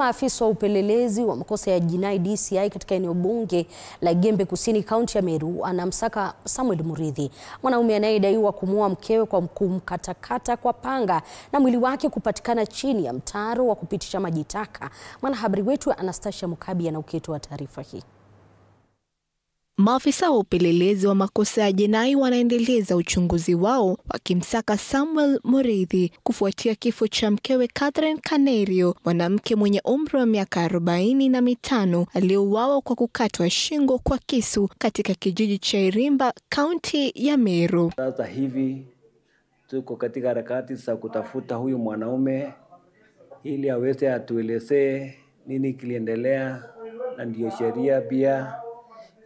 Maafisa wa upelelezi wa makosa ya jinai DCI katika eneo bunge la Gembe Kusini, kaunti ya Meru, anamsaka Samuel Murithi, mwanaume anayedaiwa kumuua mkewe kwa kumkatakata kwa panga na mwili wake kupatikana chini ya mtaro wa kupitisha maji taka. Mwanahabari wetu Anastasia Mukabi anaukitoa taarifa hii. Maafisa wa upelelezi wa makosa ya jinai wanaendeleza uchunguzi wao wakimsaka Samuel Murithi kufuatia kifo cha mkewe Catherine Kanerio, mwanamke mwenye umri wa miaka 45 aliyeuawa kwa kukatwa shingo kwa kisu katika kijiji cha Irimba, kaunti ya Meru. Sasa hivi tuko katika harakati za kutafuta huyu mwanaume ili aweze atuelezee nini kiliendelea, na ndio sheria pia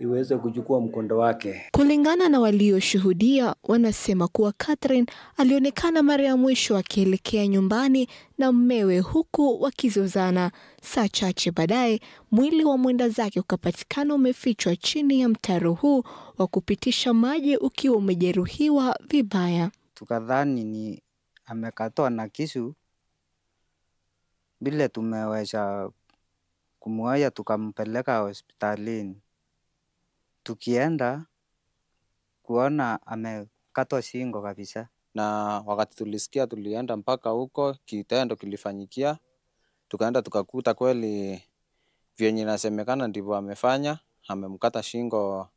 iweze kuchukua mkondo wake. Kulingana na walioshuhudia, wanasema kuwa Catherine alionekana mara ya mwisho akielekea nyumbani na mmewe huku wakizozana. Saa chache baadaye, mwili wa mwenda zake ukapatikana umefichwa chini ya mtaro huu wa kupitisha maji ukiwa umejeruhiwa vibaya. Tukadhani ni amekatwa na kisu. Bila tumeweza kumwaya tukampeleka hospitalini. Tukienda kuona amekatwa shingo kabisa. Na wakati tulisikia tulienda mpaka huko kitendo kilifanyikia. Tukaenda tukakuta kweli vyenye inasemekana ndivyo amefanya, amemkata shingo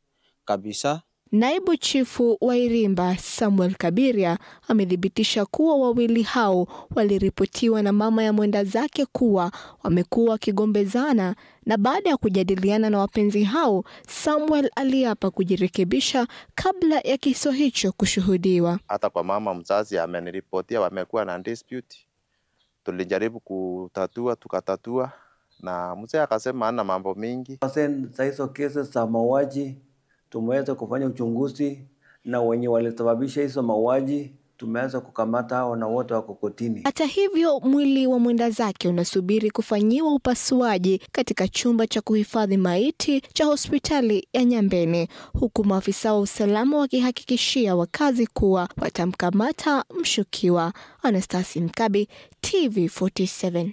kabisa. Naibu chifu wa Irimba Samuel Kabiria amedhibitisha kuwa wawili hao waliripotiwa na mama ya mwenda zake kuwa wamekuwa wakigombezana, na baada ya kujadiliana na wapenzi hao, Samuel aliapa kujirekebisha kabla ya kisa hicho kushuhudiwa. Hata kwa mama mzazi ameniripotia wamekuwa na dispute. Tulijaribu kutatua, tukatatua, na mzee akasema hana mambo mingi. Sasa hizo kesi za mauaji tumeweza kufanya uchunguzi, na wenye walisababisha hizo mauaji tumeweza kukamata hao na wote wako kotini. Hata hivyo, mwili wa mwenda zake unasubiri kufanyiwa upasuaji katika chumba cha kuhifadhi maiti cha hospitali ya Nyambene, huku maafisa wa usalama wakihakikishia wakazi kuwa watamkamata mshukiwa. Anastasia Mukabi, TV47.